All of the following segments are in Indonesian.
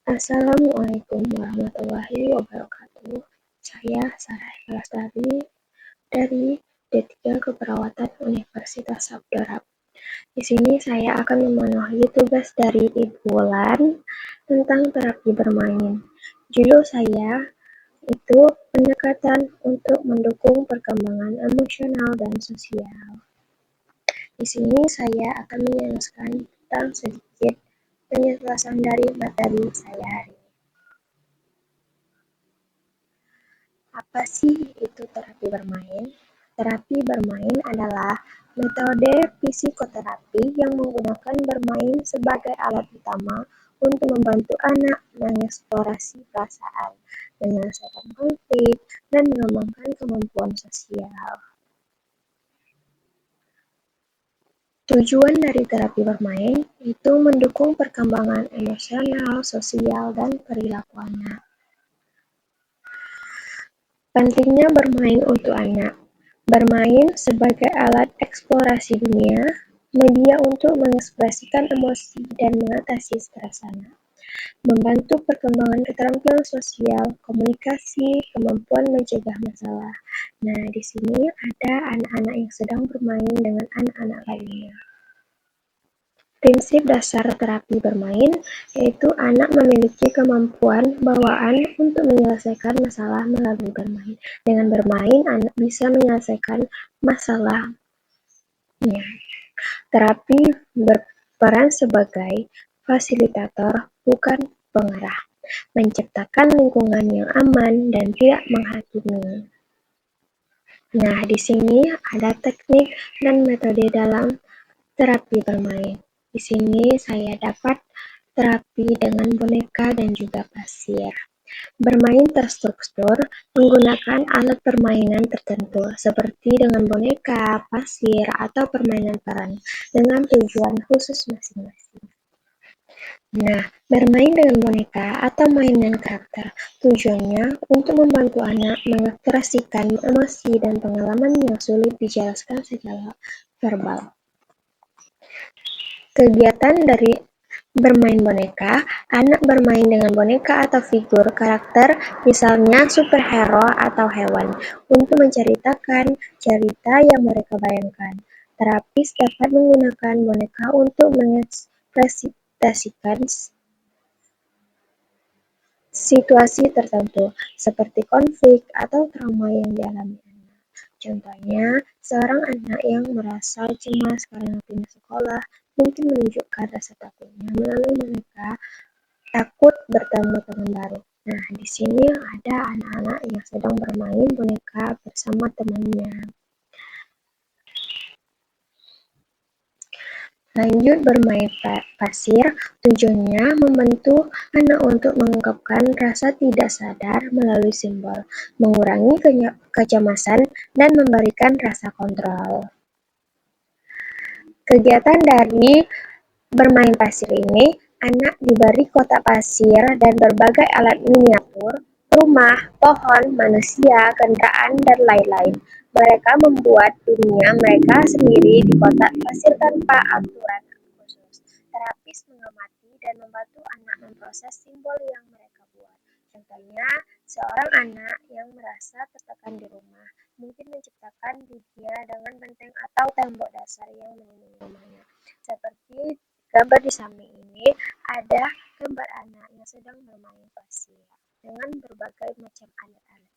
Assalamualaikum warahmatullahi wabarakatuh. Saya Sarah Lestari dari D3 Keperawatan Universitas Abdurrahman. Di sini saya akan memenuhi tugas dari Ibu Wulan tentang terapi bermain. Judul saya itu pendekatan untuk mendukung perkembangan emosional dan sosial. Di sini saya akan menjelaskan tentang sedikit penjelasan dari materi saya hari ini. Apa sih itu terapi bermain? Terapi bermain adalah metode psikoterapi yang menggunakan bermain sebagai alat utama untuk membantu anak mengeksplorasi perasaan, menyelesaikan konflik, dan mengembangkan kemampuan sosial. Tujuan dari terapi bermain itu mendukung perkembangan emosional, sosial, dan perilaku anak. Pentingnya bermain untuk anak. Bermain sebagai alat eksplorasi dunia, media untuk mengekspresikan emosi dan mengatasi stres anak. Membantu perkembangan keterampilan sosial, komunikasi, kemampuan mencegah masalah. Nah, di sini ada anak-anak yang sedang bermain dengan anak-anak lainnya. Prinsip dasar terapi bermain yaitu anak memiliki kemampuan bawaan untuk menyelesaikan masalah melalui bermain. Dengan bermain, anak bisa menyelesaikan masalahnya. Terapi berperan sebagai fasilitator, bukan pengarah, menciptakan lingkungan yang aman dan tidak menghakimi. Nah, di sini ada teknik dan metode dalam terapi bermain. Di sini saya dapat terapi dengan boneka dan juga pasir. Bermain terstruktur menggunakan alat permainan tertentu, seperti dengan boneka, pasir, atau permainan peran, dengan tujuan khusus masing-masing. Nah, bermain dengan boneka atau mainan karakter, tujuannya untuk membantu anak mengekspresikan emosi dan pengalaman yang sulit dijelaskan secara verbal. Kegiatan dari bermain boneka, anak bermain dengan boneka atau figur karakter, misalnya superhero atau hewan, untuk menceritakan cerita yang mereka bayangkan. Terapis dapat menggunakan boneka untuk mengekspresikan situasi tertentu, seperti konflik atau trauma yang dialami anak. Contohnya, seorang anak yang merasa cemas karena pindah sekolah mungkin menunjukkan rasa takutnya melalui boneka takut bertemu teman baru. Nah, di sini ada anak-anak yang sedang bermain boneka bersama temannya. Lanjut bermain pasir, tujuannya membantu anak untuk mengungkapkan rasa tidak sadar melalui simbol, mengurangi kecemasan, dan memberikan rasa kontrol. Kegiatan dari bermain pasir ini, anak diberi kotak pasir dan berbagai alat miniatur, rumah, pohon, manusia, kendaraan, dan lain-lain. Mereka membuat dunia mereka sendiri di kotak pasir tanpa aturan khusus. Terapis mengamati dan membantu anak memproses simbol yang mereka buat. Contohnya, seorang anak yang merasa tertekan di rumah mungkin menciptakan dunia dengan benteng atau tembok dasar yang melindungi rumahnya. Seperti gambar di samping ini, ada gambar anak yang sedang bermain pasir dengan berbagai macam alat-alat.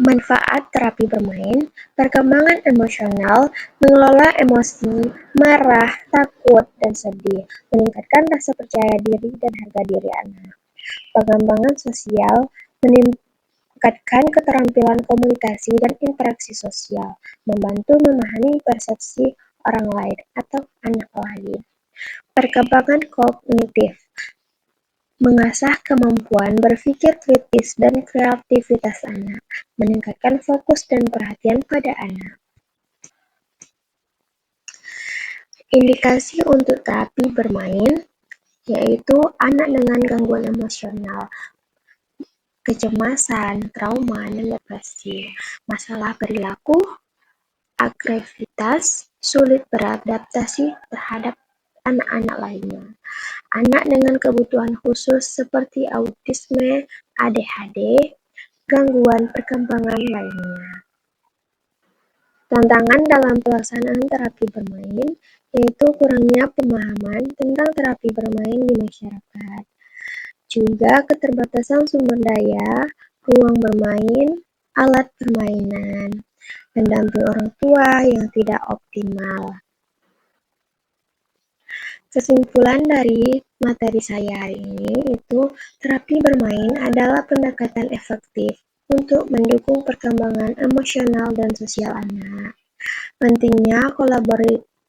Manfaat terapi bermain, perkembangan emosional, mengelola emosi, marah, takut, dan sedih, meningkatkan rasa percaya diri dan harga diri anak. Pengembangan sosial, meningkatkan keterampilan komunikasi dan interaksi sosial, membantu memahami persepsi orang lain atau anak lain. Perkembangan kognitif, mengasah kemampuan berpikir kritis dan kreativitas anak, meningkatkan fokus dan perhatian pada anak. Indikasi untuk terapi bermain yaitu anak dengan gangguan emosional, kecemasan, trauma, dan depresi, masalah perilaku, agresivitas, sulit beradaptasi terhadap anak-anak lainnya. anak dengan kebutuhan khusus seperti autisme, ADHD, gangguan perkembangan lainnya. Tantangan dalam pelaksanaan terapi bermain yaitu kurangnya pemahaman tentang terapi bermain di masyarakat, juga keterbatasan sumber daya, ruang bermain, alat permainan, pendamping orang tua yang tidak optimal. Kesimpulan dari materi saya hari ini itu terapi bermain adalah pendekatan efektif untuk mendukung perkembangan emosional dan sosial anak. Pentingnya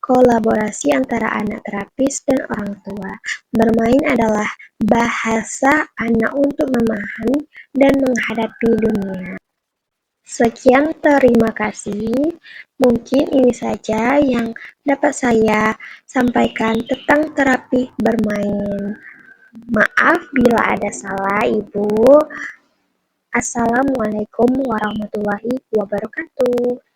kolaborasi antara anak terapis dan orang tua. Bermain adalah bahasa anak untuk memahami dan menghadapi dunia. Sekian, terima kasih. Mungkin ini saja yang dapat saya sampaikan tentang terapi bermain. Maaf bila ada salah, Ibu. Assalamualaikum warahmatullahi wabarakatuh.